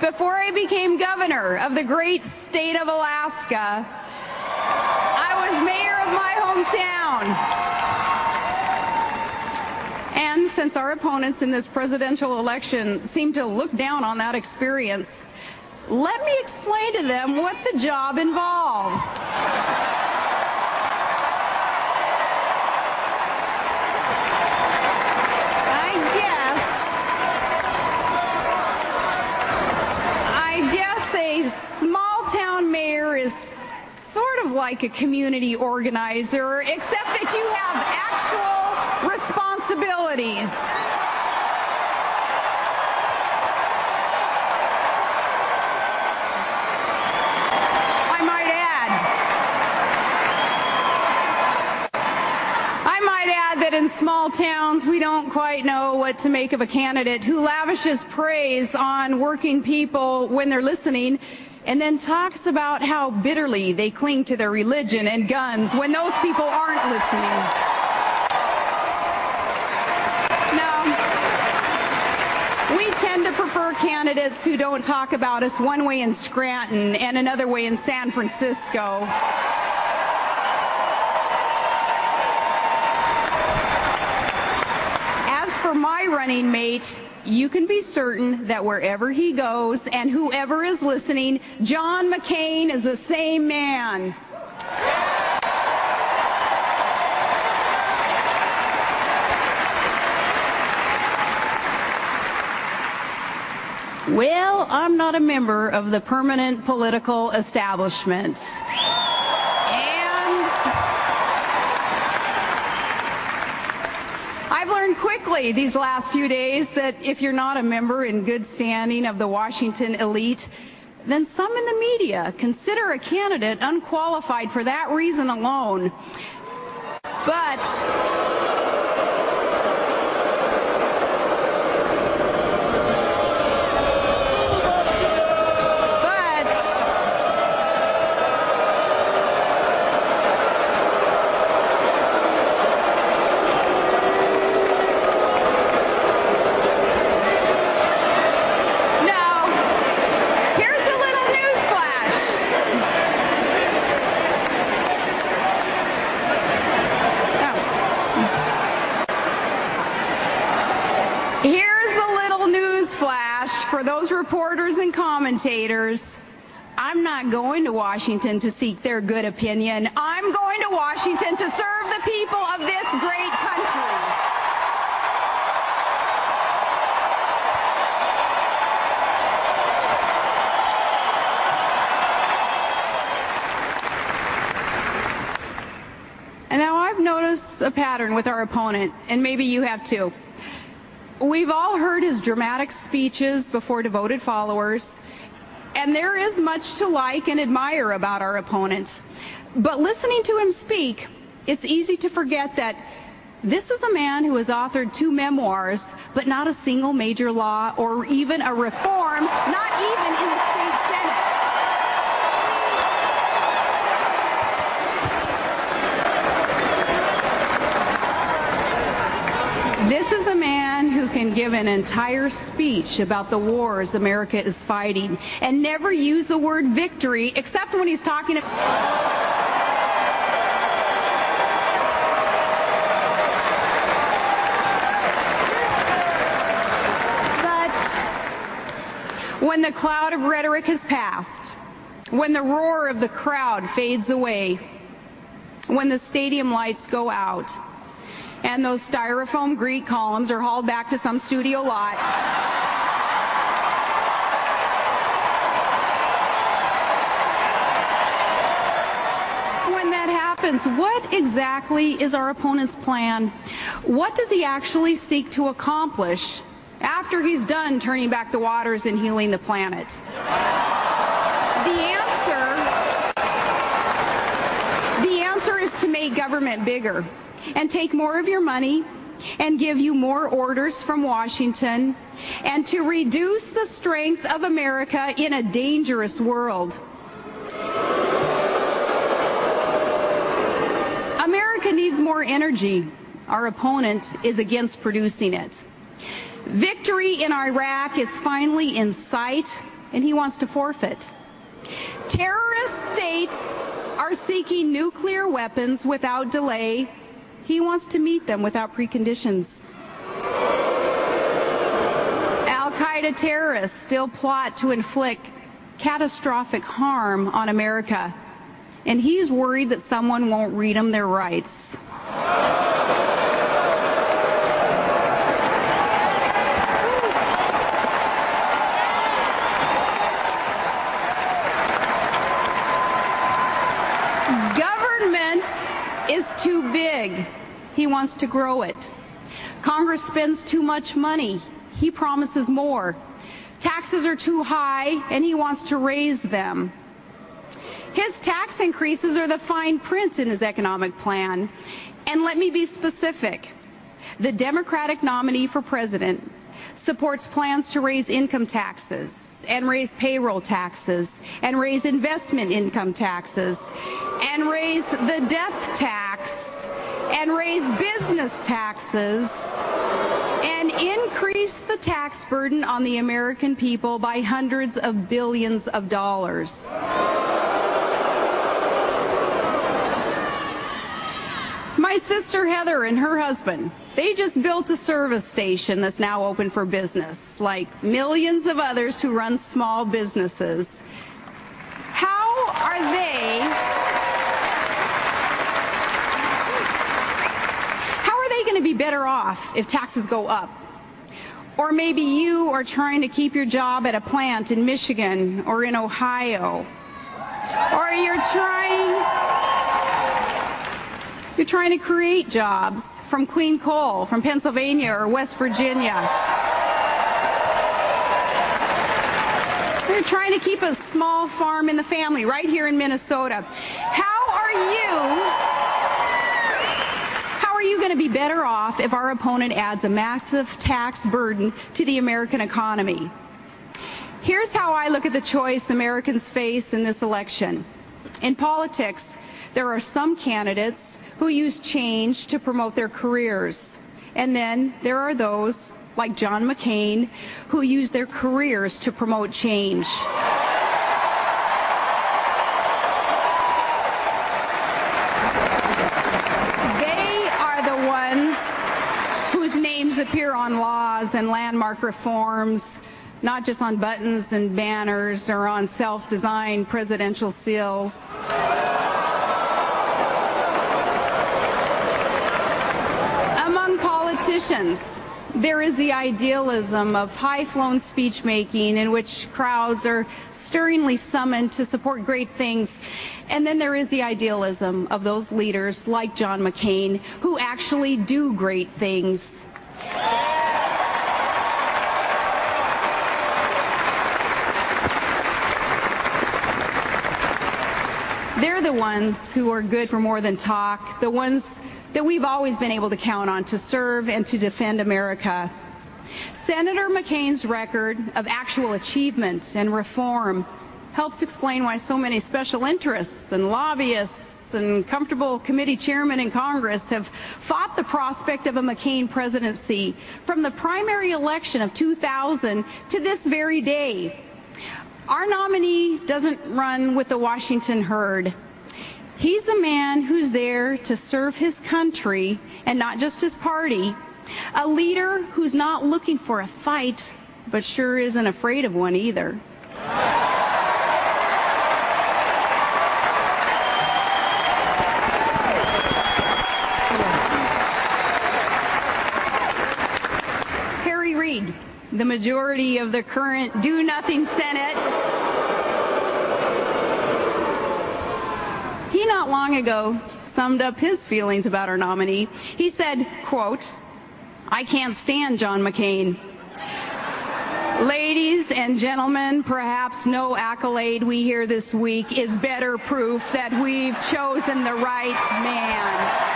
Before I became governor of the great state of Alaska, I was mayor of my hometown. And since our opponents in this presidential election seem to look down on that experience, let me explain to them what the job involves. I guess a small-town mayor is sort of like a community organizer, except that you have actual responsibilities. That in small towns we don't quite know what to make of a candidate who lavishes praise on working people when they're listening and then talks about how bitterly they cling to their religion and guns when those people aren't listening. Now, we tend to prefer candidates who don't talk about us one way in Scranton and another way in San Francisco. For my running mate, you can be certain that wherever he goes and whoever is listening, John McCain is the same man. Well, I'm not a member of the permanent political establishment. I've learned quickly these last few days that if you're not a member in good standing of the Washington elite, then some in the media consider a candidate unqualified for that reason alone. For those reporters and commentators, I'm not going to Washington to seek their good opinion. I'm going to Washington to serve the people of this great country. And now I've noticed a pattern with our opponent, and maybe you have too. We've all heard his dramatic speeches before devoted followers, and there is much to like and admire about our opponent. But listening to him speak, it's easy to forget that this is a man who has authored 2 memoirs, but not a single major law or even a reform, not even in the state Senate. This is a man who can give an entire speech about the wars America is fighting and never use the word victory except when he's talking But when the cloud of rhetoric has passed, when the roar of the crowd fades away, when the stadium lights go out, and those styrofoam Greek columns are hauled back to some studio lot, when that happens, what exactly is our opponent's plan? What does he actually seek to accomplish after he's done turning back the waters and healing the planet? The answer is to make government bigger and take more of your money and give you more orders from Washington, and to reduce the strength of America in a dangerous world. America needs more energy. Our opponent is against producing it. Victory in Iraq is finally in sight, and he wants to forfeit. Terrorist states are seeking nuclear weapons without delay. He wants to meet them without preconditions. Al-Qaeda terrorists still plot to inflict catastrophic harm on America, and he's worried that someone won't read them their rights. Is too big. He wants to grow it. Congress spends too much money. He promises more. Taxes are too high, and he wants to raise them. His tax increases are the fine print in his economic plan. And let me be specific. The Democratic nominee for president supports plans to raise income taxes and raise payroll taxes and raise investment income taxes and raise the death tax and raise business taxes and increase the tax burden on the American people by hundreds of billions of dollars. My sister Heather and her husband, they just built a service station that's now open for business, like millions of others who run small businesses. How are they going to be better off if taxes go up? Or maybe you are trying to keep your job at a plant in Michigan or in Ohio. Or you're trying to create jobs from clean coal from Pennsylvania or West Virginia. You're trying to keep a small farm in the family right here in Minnesota. How are you going to be better off if our opponent adds a massive tax burden to the American economy? Here's how I look at the choice Americans face in this election. In politics, there are some candidates who use change to promote their careers. And then there are those, like John McCain, who use their careers to promote change. They are the ones whose names appear on laws and landmark reforms, not just on buttons and banners or on self-designed presidential seals. Politicians, there is the idealism of high-flown speech-making in which crowds are stirringly summoned to support great things. And then there is the idealism of those leaders like John McCain who actually do great things. They're the ones who are good for more than talk, the ones that we've always been able to count on to serve and to defend America. Senator McCain's record of actual achievement and reform helps explain why so many special interests and lobbyists and comfortable committee chairmen in Congress have fought the prospect of a McCain presidency from the primary election of 2000 to this very day. Our nominee doesn't run with the Washington herd. He's a man who's there to serve his country and not just his party. A leader who's not looking for a fight, but sure isn't afraid of one either. Harry Reid, the majority of the current do-nothing Senate, he not long ago summed up his feelings about our nominee. He said, quote, "I can't stand John McCain. Ladies and gentlemen, perhaps no accolade we hear this week is better proof that we've chosen the right man."